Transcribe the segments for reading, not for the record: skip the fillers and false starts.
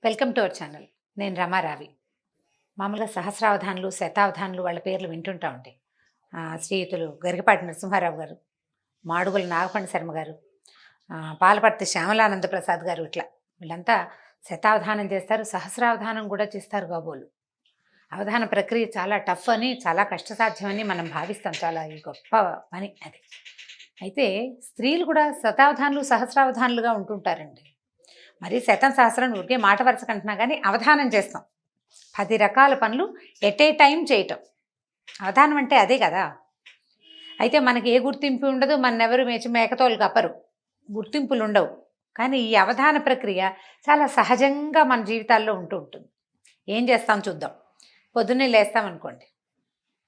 Welcome to our channel. నేను రమారావి. మామూలుగా సహస్రావధానులు, శతావధానులు వాళ్ళ పేర్లు వింటుంటా ఉంటాయి. శ్రీయుతులు గరికపాటి నరసింహారావు గారు, మాడుగుల నాగపండ శర్మ గారు, పాలపర్తి శ్యామలానంద ప్రసాద్ గారు, ఇట్లా వీళ్ళంతా శతావధానం చేస్తారు, సహస్రావధానం కూడా చేస్తారు కాబోలు. అవధాన ప్రక్రియ చాలా టఫ్ అని, చాలా కష్టసాధ్యమని మనం భావిస్తాం. చాలా ఈ గొప్ప పని అది. అయితే స్త్రీలు కూడా శతావధానులు, సహస్రావధానులుగా ఉంటుంటారండి. మరి శతం సహస్రం ఊరికే మాట వరుసకు అంటున్నా కానీ అవధానం చేస్తాం. 10 రకాల పనులు ఎట్ ఏ టైం చేయటం. అవధానం అంటే అదే కదా. అయితే మనకి ఏ గుర్తింపు ఉండదు, మనెవరు మేకతోలు కప్పరు, గుర్తింపులు ఉండవు. కానీ ఈ అవధాన ప్రక్రియ చాలా సహజంగా మన జీవితాల్లో ఉంటూ ఉంటుంది. ఏం చేస్తాం చూద్దాం. పొద్దున్నే లేస్తాం అనుకోండి,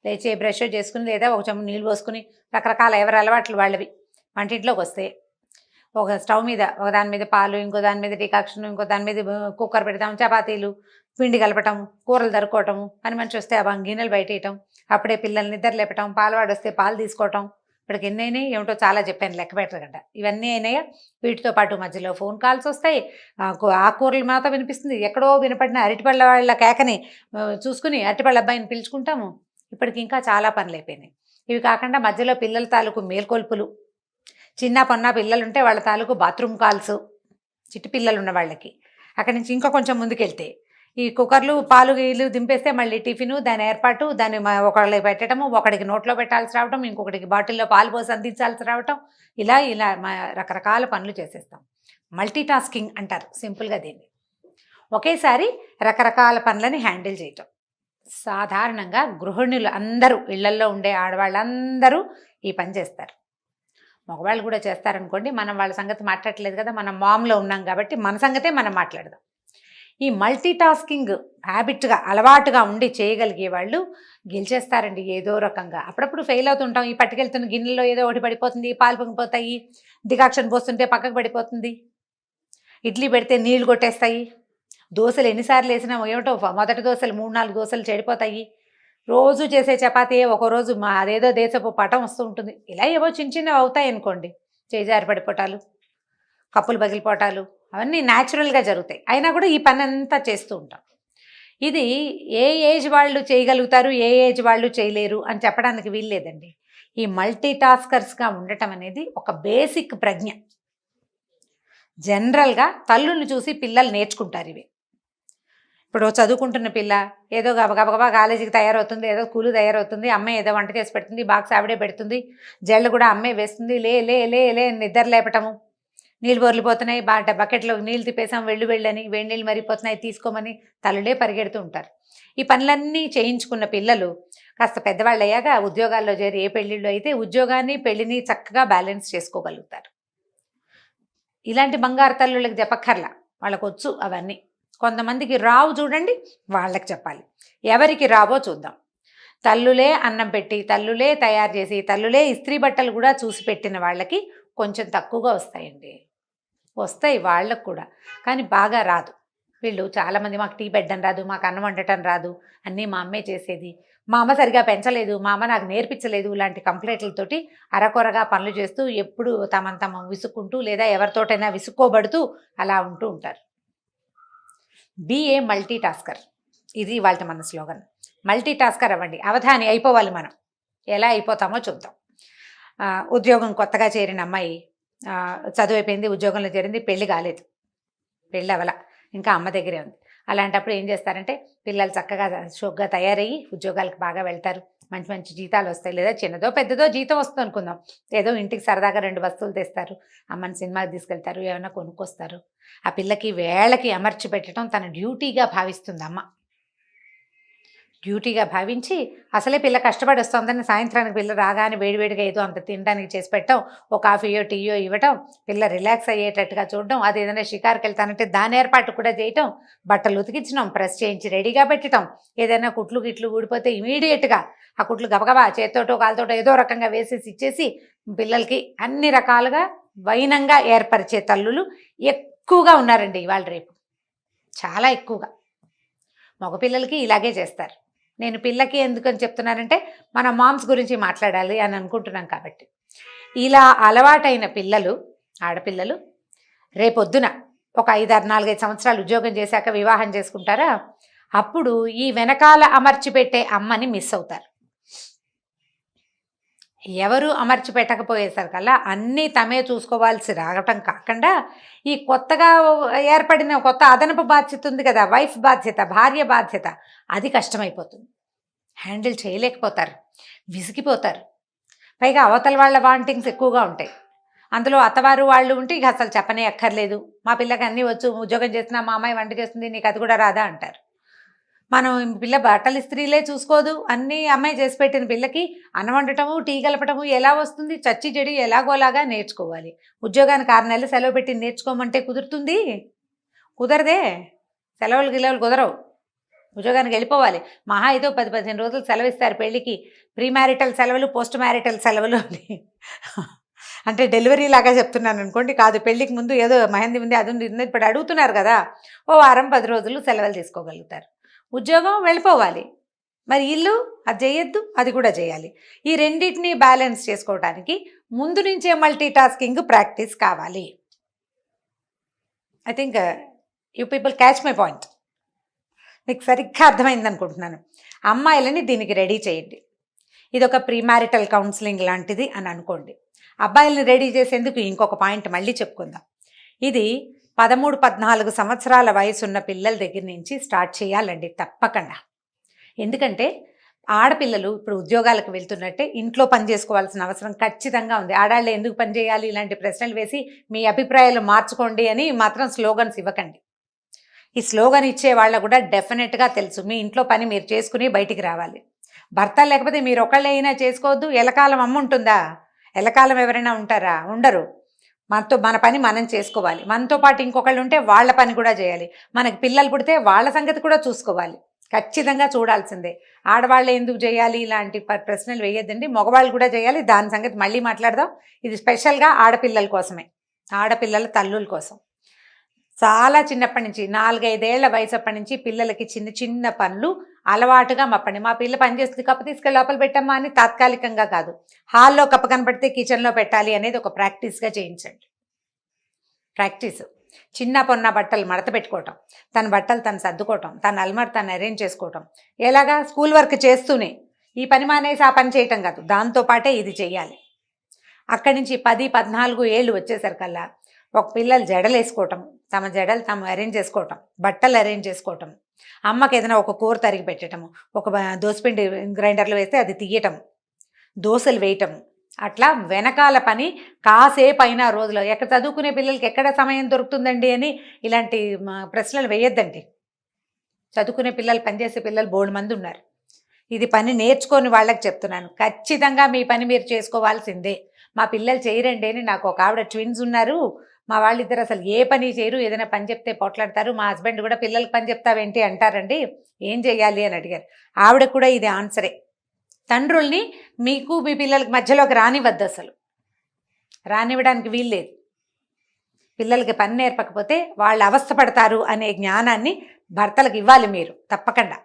లేచి బ్రష్ చేసుకుని లేదా ఒక చెంబు నీళ్ళు పోసుకుని, రకరకాల ఎవరి అలవాట్లు వాళ్ళవి. వంటింట్లోకి వస్తే ఒక స్టవ్ మీద ఒక దాని మీద పాలు, ఇంకో దాని మీద డికాక్షన్, ఇంకో దాని మీద కుక్కర్ పెడతాం, చపాతీలు, పిండి కలపటం, కూరలు తరుక్కోవటము, పని మనిషి వస్తే ఆ గిన్నెలు బయటేయటం, అప్పుడే పిల్లల్ని నిద్ర లేపటం, పాలవాడు వస్తే పాలు తీసుకోవటం. ఇప్పటికి ఎన్ని అయినాయి ఏమిటో చాలా చెప్పాను, లెక్క పెట్టగంట. ఇవన్నీ అయినాయా? వీటితో పాటు మధ్యలో ఫోన్ కాల్స్ వస్తాయి, ఆకుకూరలు మాత వినిపిస్తుంది, ఎక్కడో వినపడిన అరటిపళ్ళ వాళ్ళ కేకని చూసుకుని అరటిపళ్ళ అబ్బాయిని పిలుచుకుంటాము. ఇప్పటికి ఇంకా చాలా పనులు అయిపోయినాయి. ఇవి కాకుండా మధ్యలో పిల్లల తాలూకు మేల్కొల్పులు, చిన్న పొన్న పిల్లలు ఉంటే వాళ్ళ తాలూకు బాత్రూమ్ కాల్స్, చిట్టి పిల్లలు ఉన్న వాళ్ళకి. అక్కడి నుంచి ఇంకా కొంచెం ముందుకెళ్తే ఈ కుక్కర్లు, పాలు గీలు దింపేస్తే మళ్ళీ టిఫిను, దాని ఏర్పాటు, దాన్ని ఒకళ్ళకి పెట్టడము, ఒకడికి నోట్లో పెట్టాల్సి రావటం, ఇంకొకటికి బాటిల్లో పాలు పోసి అందించాల్సి రావటం, ఇలా ఇలా రకరకాల పనులు చేసేస్తాం. మల్టీ టాస్కింగ్ అంటారు సింపుల్గా దీన్ని. ఒకేసారి రకరకాల పనులని హ్యాండిల్ చేయటం. సాధారణంగా గృహిణులు అందరూ, ఇళ్లల్లో ఉండే ఆడవాళ్ళందరూ ఈ పని చేస్తారు. మగవాళ్ళు కూడా చేస్తారనుకోండి, మనం వాళ్ళ సంగతి మాట్లాడలేదు కదా, మనం మామ్లో ఉన్నాం కాబట్టి మన సంగతే మనం మాట్లాడదాం. ఈ మల్టీ టాస్కింగ్ హ్యాబిట్గా, అలవాటుగా ఉండి చేయగలిగే వాళ్ళు గెలిచేస్తారండి ఏదో రకంగా. అప్పుడప్పుడు ఫెయిల్ అవుతుంటాం. ఈ పట్టుకెళ్తున్న గిన్నెలో ఏదో ఒకటి పడిపోతుంది, పాలు పొంగిపోతాయి, డికాక్షన్ పోస్తుంటే పక్కకు పడిపోతుంది, ఇడ్లీ పెడితే నీళ్లు కొట్టేస్తాయి, దోశలు ఎన్నిసార్లు వేసినా ఏమిటో మొదటి దోశలు 3-4 దోశలు చెడిపోతాయి, రోజు చేసే చపాతీ ఒక్కో రోజు అదేదో దేశపు పటం వస్తూ ఉంటుంది. ఇలా ఏవో చిన్న చిన్నవి అవుతాయి అనుకోండి, చేజారి పడిపోవటాలు, కప్పులు పగిలిపోవటాలు, అవన్నీ న్యాచురల్గా జరుగుతాయి. అయినా కూడా ఈ పని అంతా చేస్తూ ఉంటాం. ఇది ఏ ఏజ్ వాళ్ళు చేయగలుగుతారు, ఏ ఏజ్ వాళ్ళు చేయలేరు అని చెప్పడానికి వీల్లేదండి. ఈ మల్టీ టాస్కర్స్గా ఉండటం అనేది ఒక బేసిక్ ప్రజ్ఞ. జనరల్గా తల్లుల్ని చూసి పిల్లలు నేర్చుకుంటారు ఇవి. ఇప్పుడు చదువుకుంటున్న పిల్ల ఏదో గబగబా కాలేజీకి తయారవుతుంది, ఏదో స్కూలు తయారవుతుంది, అమ్మాయి ఏదో వంట చేసి పెడుతుంది, బాక్స్ ఆవిడే పెడుతుంది, జళ్ళు కూడా అమ్మాయి వేస్తుంది, లే లే లే లే నిద్ర లేపటము, నీళ్ళు బొర్లిపోతున్నాయి, బకెట్లో నీళ్ళు తిప్పేసాం, వెళ్ళని, వేడి నీళ్ళు మరిగిపోతున్నాయి తీసుకోమని తల్లులే పరిగెడుతూ ఉంటారు. ఈ పనులన్నీ చేయించుకున్న పిల్లలు కాస్త పెద్దవాళ్ళు అయ్యాక ఉద్యోగాల్లో చేరి, ఏ పెళ్ళిళ్ళు అయితే ఉద్యోగాన్ని పెళ్ళిని చక్కగా బ్యాలెన్స్ చేసుకోగలుగుతారు. ఇలాంటి బంగారు తల్లుళ్ళకి చెప్పక్కర్లా, వాళ్ళకు వచ్చు అవన్నీ. కొంతమందికి రావు చూడండి, వాళ్ళకి చెప్పాలి. ఎవరికి రావో చూద్దాం. తల్లులే అన్నం పెట్టి, తల్లులే తయారు చేసి, తల్లులే ఇస్త్రీ బట్టలు కూడా చూసి పెట్టిన వాళ్ళకి కొంచెం తక్కువగా వస్తాయండి. వస్తాయి వాళ్ళకు కూడా, కానీ బాగా రాదు. వీళ్ళు చాలామంది మాకు టీ పెట్టడం రాదు, మాకు అన్నం వండటం రాదు, అన్నీ మా అమ్మే చేసేది, మా అమ్మ సరిగా పెంచలేదు, మా అమ్మ నాకు నేర్పించలేదు, ఇలాంటి కంప్లైంట్లతోటి అరకొరగా పనులు చేస్తూ ఎప్పుడు తమ విసుక్కుంటూ లేదా ఎవరితోటైనా విసుక్కోబడుతూ అలా ఉంటూ ఉంటారు. బీ ఏ మల్టీ టాస్కర్, ఇది వాళ్ళ మన స్లోగన్. మల్టీ టాస్కర్ అవ్వండి, అవధాని అయిపోవాలి. మనం ఎలా అయిపోతామో చూద్దాం. ఉద్యోగం కొత్తగా చేరిన అమ్మాయి చదువు అయిపోయింది, ఉద్యోగంలో చేరింది, పెళ్ళి కాలేదు, పెళ్ళి అవల, ఇంకా అమ్మ దగ్గరే ఉంది. అలాంటప్పుడు ఏం చేస్తారంటే, పిల్లలు చక్కగా షోక్గా తయారయ్యి ఉద్యోగాలకు బాగా వెళ్తారు, మంచి మంచి జీతాలు వస్తాయి, లేదా చిన్నదో పెద్దదో జీతం వస్తుంది అనుకుందాం, ఏదో ఇంటికి సరదాగా 2 వస్తువులు తెస్తారు, అమ్మని సినిమాకి తీసుకెళ్తారు, ఏమైనా కొనుక్కొస్తారు. ఆ పిల్లకి వేళకి అమర్చి పెట్టడం తన డ్యూటీగా భావిస్తుంది అమ్మ. డ్యూటీగా భావించి, అసలే పిల్ల కష్టపడి వస్తుందని సాయంత్రానికి పిల్ల రాగానే వేడివేడిగా ఏదో అంత తినడానికి చేసి పెట్టడం, ఒక కాఫీయో టీయో ఇవ్వటం, పిల్ల రిలాక్స్ అయ్యేటట్టుగా చూడడం, అది ఏదైనా షికారుకి వెళ్తానంటే దాని ఏర్పాటు కూడా చేయటం, బట్టలు ఉతికించడం, ప్రెస్ చేయించి రెడీగా పెట్టడం, ఏదైనా కుట్లు గిట్లు ఊడిపోతే ఇమీడియట్గా ఆ కుట్లు గబగబా చేత్తోటో కాలుతోటో ఏదో రకంగా వేసేసి ఇచ్చేసి పిల్లలకి అన్ని రకాలుగా వైనంగా ఏర్పరిచే తల్లులు ఎక్కువగా ఉన్నారండి ఇవాళ రేపు, చాలా ఎక్కువగా. మగపిల్లలకి ఇలాగే చేస్తారు. నేను పిల్లకి ఎందుకని చెప్తున్నానంటే, మన మామ్స్ గురించి మాట్లాడాలి అని అనుకుంటున్నాం కాబట్టి. ఇలా అలవాటైన పిల్లలు, ఆడపిల్లలు రేపొద్దున ఒక 4-5 సంవత్సరాలు ఉద్యోగం చేశాక వివాహం చేసుకుంటారా, అప్పుడు ఈ వెనకాల అమర్చి పెట్టే అమ్మని మిస్ అవుతారు. ఎవరు అమర్చి పెట్టకపోయేసరికల్లా అన్నీ తమే చూసుకోవాల్సి రావటం కాకుండా ఈ కొత్తగా ఏర్పడిన కొత్త అదనపు బాధ్యత ఉంది కదా, వైఫ్ బాధ్యత, భార్య బాధ్యత, అది కష్టమైపోతుంది. హ్యాండిల్ చేయలేకపోతారు, విసిగిపోతారు. పైగా అవతల వాళ్ళ వాంటింగ్స్ ఎక్కువగా ఉంటాయి. అందులో అత్తవారు వాళ్ళు ఉంటే ఇక అసలు చెప్పనే అక్కర్లేదు. మా పిల్లకి అన్నీ వచ్చు, ఉద్యోగం చేసినా మా అమ్మాయి వంట చేస్తుంది, నీకు అది కూడా రాదా అంటారు. మనం పిల్ల బట్టలు ఇస్త్రీలే చూసుకోదు, అన్నీ అమ్మాయి చేసి పెట్టిన పిల్లకి అన్నం వండటము, టీ కలపటము ఎలా వస్తుంది? చచ్చి చెడి ఎలాగోలాగా నేర్చుకోవాలి. ఉద్యోగానికి 6 నెలలు సెలవు పెట్టి నేర్చుకోమంటే కుదురుతుంది? కుదరదే. సెలవులు గిలవులు కుదరవు. ఉద్యోగానికి వెళ్ళిపోవాలి. మహా ఏదో 10-15 రోజులు సెలవు ఇస్తారు పెళ్ళికి. ప్రీ మ్యారిటల్ సెలవులు, పోస్ట్ మ్యారిటల్ సెలవులు అని. అంటే డెలివరీ లాగా చెప్తున్నాను అనుకోండి, కాదు, పెళ్ళికి ముందు ఏదో మెహందీ ఉంది, అది ఉంది, ఇప్పుడు అడుగుతున్నారు కదా, ఓ వారం 10 రోజులు సెలవులు తీసుకోగలుగుతారు. ఉద్యోగం వెళ్ళిపోవాలి, మరి ఇల్లు అది చేయొద్దు, అది కూడా చేయాలి. ఈ రెండింటినీ బ్యాలెన్స్ చేసుకోవడానికి ముందు నుంచే మల్టీ టాస్కింగ్ ప్రాక్టీస్ కావాలి. I think you people catch my point. మీకు సరిగ్గా అర్థమైంది అనుకుంటున్నాను. అమ్మాయిలని దీనికి రెడీ చేయండి. ఇది ఒక ప్రీ మ్యారిటల్ కౌన్సిలింగ్ లాంటిది అని అనుకోండి. అబ్బాయిలని రెడీ చేసేందుకు ఇంకొక పాయింట్ మళ్ళీ చెప్పుకుందాం. ఇది 13-14 సంవత్సరాల వయసు ఉన్న పిల్లల దగ్గర నుంచి స్టార్ట్ చేయాలండి తప్పకుండా. ఎందుకంటే ఆడపిల్లలు ఇప్పుడు ఉద్యోగాలకు వెళ్తున్నట్టే ఇంట్లో పని చేసుకోవాల్సిన అవసరం ఖచ్చితంగా ఉంది. ఆడాళ్ళు ఎందుకు పని చేయాలి ఇలాంటి ప్రశ్నలు వేసి మీ అభిప్రాయాలు మార్చుకోండి అని మాత్రం స్లోగన్స్ ఇవ్వకండి. ఈ స్లోగన్ ఇచ్చే వాళ్ళకు కూడా డెఫినెట్గా తెలుసు మీ ఇంట్లో పని మీరు చేసుకుని బయటికి రావాలి. భర్త లేకపోతే మీరు ఒకళ్ళైనా చేసుకోవద్దు. ఎలకాలం అమ్మ ఉంటుందా? ఎలకాలం ఎవరైనా ఉంటారా? ఉండరు. మన పని మనం చేసుకోవాలి. మనతో పాటు ఇంకొకళ్ళు ఉంటే వాళ్ళ పని కూడా చేయాలి. మనకి పిల్లలు పుడితే వాళ్ళ సంగతి కూడా చూసుకోవాలి. ఖచ్చితంగా చూడాల్సిందే. ఆడవాళ్ళు ఎందుకు చేయాలి ఇలాంటి ప్రశ్నలు వేయద్దండి, మగవాళ్ళు కూడా చేయాలి. దాని సంగతి మళ్ళీ మాట్లాడదాం. ఇది స్పెషల్గా ఆడపిల్లల కోసమే, ఆడపిల్లల తల్లుల కోసం. చాలా చిన్నప్పటి నుంచి 4-5 ఏళ్ల వయసు అప్పటి నుంచి పిల్లలకి చిన్న చిన్న పనులు అలవాటుగా మప్పండి. మా పిల్ల పని చేస్తుంది, కప్పు తీసుకెళ్ళి లోపల పెట్టమ్మా అని తాత్కాలికంగా కాదు, హాల్లో కప్పు కనపడితే కిచెన్లో పెట్టాలి అనేది ఒక ప్రాక్టీస్గా చేయించండి. ప్రాక్టీస్. చిన్న పొన్న బట్టలు మడత పెట్టుకోవటం, తన బట్టలు తను సర్దుకోవటం, తన అల్మార్ తను అరేంజ్ చేసుకోవటం. ఎలాగా? స్కూల్ వర్క్ చేస్తూనే. ఈ పని మానేసి ఆ పని చేయటం కాదు, దాంతోపాటే ఇది చెయ్యాలి. అక్కడి నుంచి 10-14 ఏళ్ళు వచ్చేసరికల్లా ఒక పిల్లలు జడలు వేసుకోవటం, తమ జడలు తాము అరేంజ్ చేసుకోవటం, బట్టలు అరేంజ్ చేసుకోవటం, అమ్మకి ఏదైనా ఒక కూర తరిగి పెట్టడము, ఒక దోసపిండి గ్రైండర్లో వేస్తే అది తీయటం, దోశలు వేయటం, అట్లా వెనకాల పని కాసేపు అయినా రోజులో. ఎక్కడ చదువుకునే పిల్లలకి ఎక్కడ సమయం దొరుకుతుందండి అని ఇలాంటి ప్రశ్నలు వేయొద్దండి. చదువుకునే పిల్లలు, పనిచేసే పిల్లలు బోల్డ్ మంది ఉన్నారు. ఇది పని నేర్చుకొని వాళ్ళకి చెప్తున్నాను. ఖచ్చితంగా మీ పని మీరు చేసుకోవాల్సిందే. మా పిల్లలు చేయరండి అని నాకు ఒక ఆవిడ ట్విన్స్ ఉన్నారు, మా వాళ్ళిద్దరు అసలు ఏ పని చేయరు, ఏదైనా పని చెప్తే పోట్లాడతారు, మా హస్బెండ్ కూడా పిల్లలకి పని చెప్తావేంటి అంటారండి, ఏం చెయ్యాలి అని అడిగారు. ఆవిడ కూడా ఇది ఆన్సరే. తండ్రుల్ని మీకు మీ పిల్లలకి మధ్యలోకి రానివద్దు, అసలు రానివ్వడానికి వీల్లేదు. పిల్లలకి పని నేర్పకపోతే వాళ్ళు అవస్థపడతారు అనే జ్ఞానాన్ని భర్తలకు ఇవ్వాలి మీరు తప్పకుండా.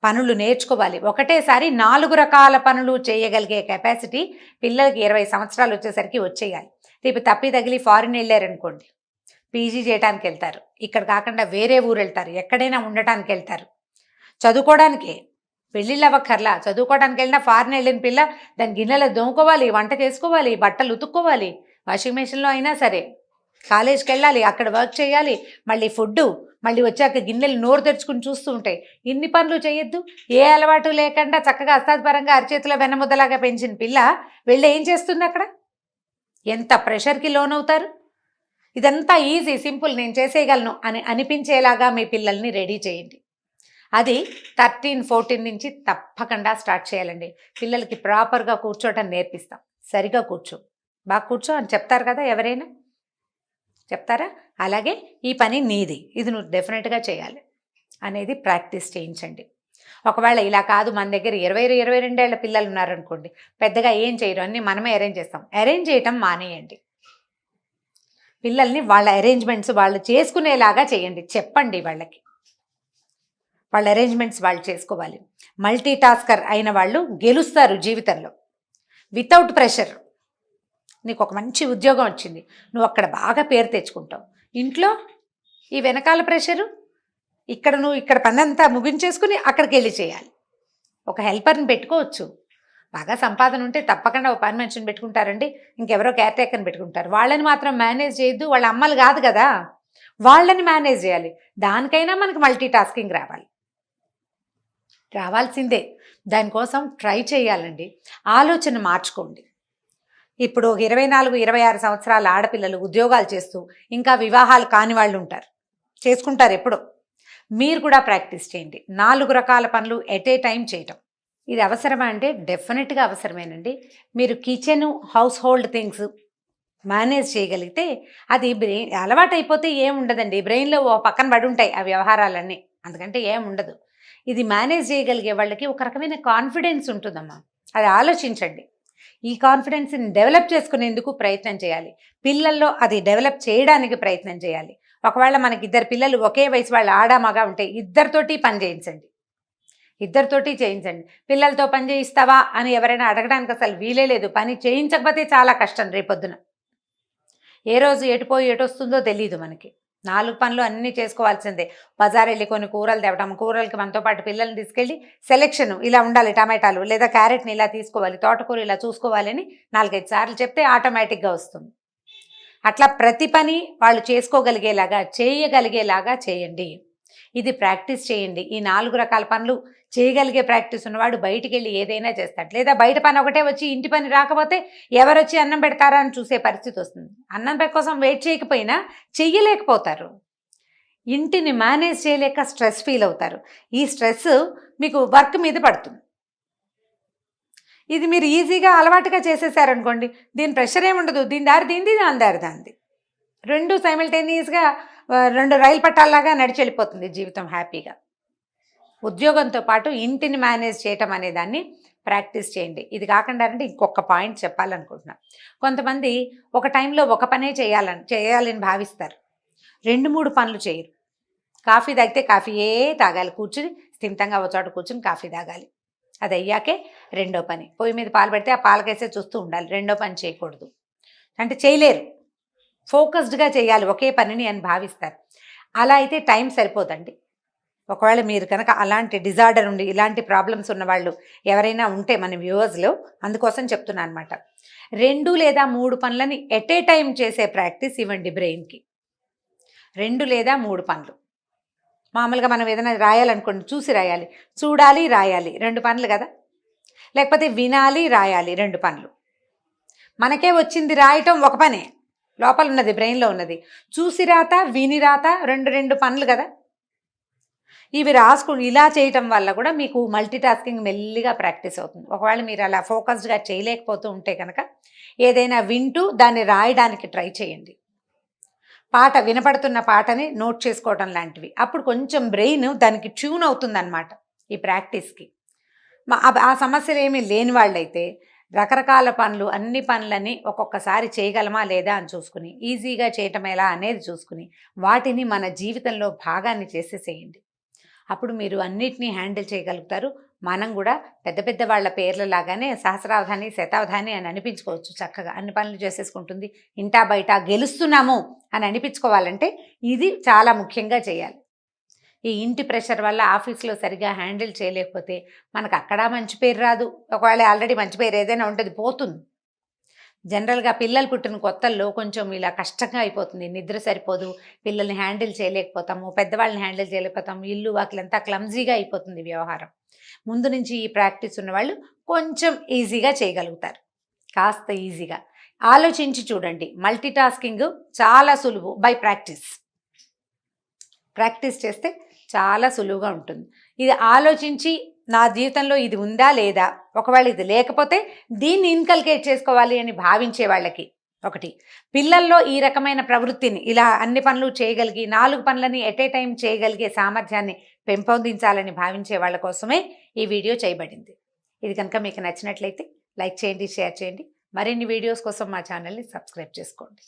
పనులు నేర్చుకోవాలి. ఒకటేసారి 4 రకాల పనులు చేయగలిగే కెపాసిటీ పిల్లలకి 20 సంవత్సరాలు వచ్చేసరికి వచ్చేయాలి. రేపు తప్పి తగిలి ఫారిన్ వెళ్ళారనుకోండి, పీజీ చేయడానికి వెళ్తారు, ఇక్కడ కాకుండా వేరే ఊరు వెళ్తారు, ఎక్కడైనా ఉండటానికి వెళ్తారు, చదువుకోవడానికే. పెళ్ళిళ్ళు అవ్వక్కర్లా, చదువుకోవడానికి వెళ్ళినా ఫారిన్ వెళ్ళిన పిల్ల దాని గిన్నెలు దోముకోవాలి, వంట చేసుకోవాలి, బట్టలు ఉతుక్కోవాలి, వాషింగ్ మెషిన్లో అయినా సరే, కాలేజ్కి వెళ్ళాలి, అక్కడ వర్క్ చేయాలి, మళ్ళీ ఫుడ్డు, మళ్ళీ వచ్చాక గిన్నెలు నోరు తెరుచుకుని చూస్తూ ఉంటాయి. ఇన్ని పనులు చేయొద్దు. ఏ అలవాటు లేకుండా చక్కగా అస్తాద్పరంగా అరచేతిలో వెన్నముద్దలాగా పెంచిన పిల్ల వెళ్ళి ఏం చేస్తుంది అక్కడ? ఎంత ప్రెషర్కి లోనవుతారు. ఇదంతా ఈజీ, సింపుల్, నేను చేసేయగలను అని అనిపించేలాగా మీ పిల్లల్ని రెడీ చేయండి. అది 13-14 నుంచి తప్పకుండా స్టార్ట్ చేయాలండి. పిల్లలకి ప్రాపర్గా కూర్చోవటం నేర్పిస్తాం. సరిగా కూర్చో, బాగా కూర్చో అని చెప్తారు కదా, ఎవరైనా చెప్తారా? అలాగే ఈ పని నీది, ఇది నువ్వు డెఫినెట్గా చేయాలి అనేది ప్రాక్టీస్ చేయించండి. ఒకవేళ ఇలా కాదు, మన దగ్గర 20-22 ఏళ్ల పిల్లలు ఉన్నారనుకోండి, పెద్దగా ఏం చేయరు, అన్నీ మనమే అరేంజ్ చేస్తాం. అరేంజ్ చేయటం మానేయండి. పిల్లల్ని వాళ్ళ అరేంజ్మెంట్స్ వాళ్ళు చేసుకునేలాగా చేయండి. చెప్పండి వాళ్ళకి, వాళ్ళ అరేంజ్మెంట్స్ వాళ్ళు చేసుకోవాలి. మల్టీ టాస్కర్ అయిన వాళ్ళు గెలుస్తారు జీవితంలో వితౌట్ ప్రెషర్. నీకు ఒక మంచి ఉద్యోగం వచ్చింది, నువ్వు అక్కడ బాగా పేరు తెచ్చుకుంటావు. ఇంట్లో ఈ వెనకాల ప్రెషరు, నువ్వు ఇక్కడ పనంతా ముగించేసుకుని అక్కడికి వెళ్ళి చేయాలి. ఒక హెల్పర్ని పెట్టుకోవచ్చు. బాగా సంపాదన ఉంటే తప్పకుండా ఒక పని మనిషిని పెట్టుకుంటారండి, ఇంకెవరో కేర్ టేకర్ని పెట్టుకుంటారు. వాళ్ళని మాత్రం మేనేజ్ చేయొద్దు, వాళ్ళ అమ్మలు కాదు కదా, వాళ్ళని మేనేజ్ చేయాలి. దానికైనా మనకు మల్టీ టాస్కింగ్ రావాల్సిందే. దానికోసం ట్రై చేయాలండి. ఆలోచన మార్చుకోండి. ఇప్పుడు 24, 26 సంవత్సరాల ఆడపిల్లలు ఉద్యోగాలు చేస్తూ ఇంకా వివాహాలు కాని వాళ్ళు ఉంటారు, చేసుకుంటారు ఎప్పుడో. మీరు కూడా ప్రాక్టీస్ చేయండి 4 రకాల పనులు ఎట్ ఏ టైం చేయటం. ఇది అవసరమా అంటే డెఫినెట్గా అవసరమేనండి. మీరు kitchen, house hold things manage చేయగలిగితే అది అలవాటు అయిపోతే ఏముండదండి. బ్రెయిన్లో ఓ పక్కన పడి ఉంటాయి ఆ వ్యవహారాలన్నీ, అందుకంటే ఏముండదు. ఇది మేనేజ్ చేయగలిగే వాళ్ళకి ఒక రకమైన కాన్ఫిడెన్స్ ఉంటుందమ్మా. అది ఆలోచించండి. ఈ కాన్ఫిడెన్స్ని డెవలప్ చేసుకునేందుకు ప్రయత్నం చేయాలి. పిల్లల్లో అది డెవలప్ చేయడానికి ప్రయత్నం చేయాలి. ఒకవేళ మనకి 2 పిల్లలు ఒకే వయసు వాళ్ళు ఆడామగా ఉంటే ఇద్దరితోటి పని చేయించండి. పిల్లలతో పని చేయిస్తావా అని ఎవరైనా అడగడానికి అసలు వీలే లేదు. పని చేయించకపోతే చాలా కష్టం. రేపొద్దున ఏ రోజు ఎటుపోయి ఎటొస్తుందో తెలియదు మనకి. 4 పనులు అన్నీ చేసుకోవాల్సిందే. బజార్ వెళ్ళి కొన్ని కూరలు తేవటం, కూరలకి మనతో పాటు పిల్లల్ని తీసుకెళ్ళి సెలెక్షన్ ఇలా ఉండాలి, టమాటాలు లేదా క్యారెట్ని ఇలా తీసుకోవాలి, తోటకూర ఇలా చూసుకోవాలని 4-5 సార్లు చెప్తే ఆటోమేటిక్గా వస్తుంది. అట్లా ప్రతి పని వాళ్ళు చేసుకోగలిగేలాగా చేయగలిగేలాగా చేయండి. ఇది ప్రాక్టీస్ చేయండి. ఈ 4 రకాల పనులు చేయగలిగే ప్రాక్టీస్ ఉన్నవాడు బయటికి వెళ్ళి ఏదైనా చేస్తాడు. లేదా బయట పని ఒకటే వచ్చి ఇంటి పని రాకపోతే ఎవరొచ్చి అన్నం పెడతారా అని చూసే పరిస్థితి వస్తుంది. అన్నం కోసం వెయిట్ చేయకపోయినా చెయ్యలేకపోతారు. ఇంటిని మేనేజ్ చేయలేక స్ట్రెస్ ఫీల్ అవుతారు. ఈ స్ట్రెస్ మీకు వర్క్ మీద పడుతుంది. ఇది మీరు ఈజీగా అలవాటుగా చేసేసారనుకోండి, దీని ప్రెషర్ ఏముండదు. దీని దారి దీనిది, దాని దారి దానిది. 2 సైమల్టేనియస్గా 2 రైలు పట్టాల్లాగా నడిచి వెళ్ళిపోతుంది జీవితం హ్యాపీగా. ఉద్యోగంతో పాటు ఇంటిని మేనేజ్ చేయటం అనే దాన్ని ప్రాక్టీస్ చేయండి. ఇది కాకుండా అంటే ఇంకొక పాయింట్ చెప్పాలనుకుంటున్నా. కొంతమంది ఒక టైంలో ఒక పనే చేయాలని భావిస్తారు. 2-3 పనులు చేయరు. కాఫీ తాగితే కాఫీయే తాగాలి, కూర్చుని స్థిమితంగా ఒక చోట కూర్చుని కాఫీ తాగాలి. అది అయ్యాకే రెండో పని. పొయ్యి మీద పాలు పెడితే ఆ పాలకేసే చూస్తూ ఉండాలి. రెండో పని చేయకూడదు. అంటే చేయలేరు. ఫోకస్డ్గా చేయాలి ఒకే పనిని అని భావిస్తారు. అలా అయితే టైం సరిపోదండి. ఒకవేళ మీరు కనుక అలాంటి డిజార్డర్ ఉండి ఇలాంటి ప్రాబ్లమ్స్ ఉన్నవాళ్ళు ఎవరైనా ఉంటే మన వ్యూవర్స్లో, అందుకోసం చెప్తున్నాను అనమాట. 2 లేదా 3 పనులని ఎట్ ఏ టైం చేసే ప్రాక్టీస్ ఇవ్వండి బ్రెయిన్కి. 2 లేదా 3 పనులు. మామూలుగా మనం ఏదైనా రాయాలనుకోండి, చూసి రాయాలి, చూడాలి, రాయాలి, 2 పనులు కదా. లేకపోతే వినాలి, రాయాలి, 2 పనులు. మనకే వచ్చింది రాయటం ఒక పనే, లోపల ఉన్నది బ్రెయిన్లో ఉన్నది. చూసి రాత, విని రాత 2 పనులు కదా. ఇవి రాసుకుని ఇలా చేయటం వల్ల కూడా మీకు మల్టీ టాస్కింగ్ మెల్లిగా ప్రాక్టీస్ అవుతుంది. ఒకవేళ మీరు అలా ఫోకస్డ్గా చేయలేకపోతూ ఉంటే కనుక ఏదైనా వింటూ దాన్ని రాయడానికి ట్రై చేయండి. పాట వినపడుతున్న పాటని నోట్ చేసుకోవటం లాంటివి. అప్పుడు కొంచెం బ్రెయిన్ దానికి ట్యూన్ అవుతుందన్నమాట ఈ ప్రాక్టీస్కి. ఆ సమస్యలు ఏమీ లేని వాళ్ళైతే రకరకాల పనులు, అన్ని పనులని ఒక్కొక్కసారి చేయగలమా లేదా అని చూసుకుని, ఈజీగా చేయటం ఎలా అనేది చూసుకుని వాటిని మన జీవితంలో భాగాన్ని చేసేసేయండి. అప్పుడు మీరు అన్నిటినీ హ్యాండిల్ చేయగలుగుతారు. మనం కూడా పెద్ద పెద్ద వాళ్ళ పేర్ల లాగానే సహస్రావధాని, శతావధాని అని అనిపించుకోవచ్చు. చక్కగా అన్ని పనులు చేసేసుకుంటుంది. ఇంటా బయట గెలుస్తున్నాము అని అనిపించుకోవాలంటే ఇది చాలా ముఖ్యంగా చేయాలి. ఈ ఇంటి ప్రెషర్ వల్ల ఆఫీస్లో సరిగా హ్యాండిల్ చేయలేకపోతే మనకు అక్కడ మంచి పేరు రాదు. ఒకవేళ ఆల్రెడీ మంచి పేరు ఏదైనా ఉంటుంది, పోతుంది. జనరల్గా పిల్లలు పుట్టిన కొత్తల్లో కొంచెం ఇలా కష్టంగా అయిపోతుంది. నిద్ర సరిపోదు, పిల్లల్ని హ్యాండిల్ చేయలేకపోతాము, పెద్దవాళ్ళని హ్యాండిల్ చేయలేకపోతాము, ఇల్లు వాకిలంతా క్లమ్జీగా అయిపోతుంది వ్యవహారం. ముందు నుంచి ఈ ప్రాక్టీస్ ఉన్నవాళ్ళు కొంచెం ఈజీగా చేయగలుగుతారు. కాస్త ఈజీగా ఆలోచించి చూడండి. మల్టీ టాస్కింగ్ చాలా సులువు బై ప్రాక్టీస్. ప్రాక్టీస్ చేస్తే చాలా సులువుగా ఉంటుంది. ఇది ఆలోచించి నా జీవితంలో ఇది ఉందా లేదా, ఒకవేళ ఇది లేకపోతే దీన్ని ఇన్కల్కేట్ చేసుకోవాలి అని భావించే వాళ్ళకి ఒకటి. పిల్లల్లో ఈ రకమైన ప్రవృత్తిని ఇలా అన్ని పనులు చేయగలిగి 4 పనులని ఎట్ ఏ టైం చేయగలిగే సామర్థ్యాన్ని పెంపొందించాలని భావించే వాళ్ళ కోసమే ఈ వీడియో చేయబడింది. ఇది కనుక మీకు నచ్చినట్లయితే లైక్ చేయండి, షేర్ చేయండి. మరిన్ని వీడియోస్ కోసం మా ఛానల్ని సబ్స్క్రైబ్ చేసుకోండి.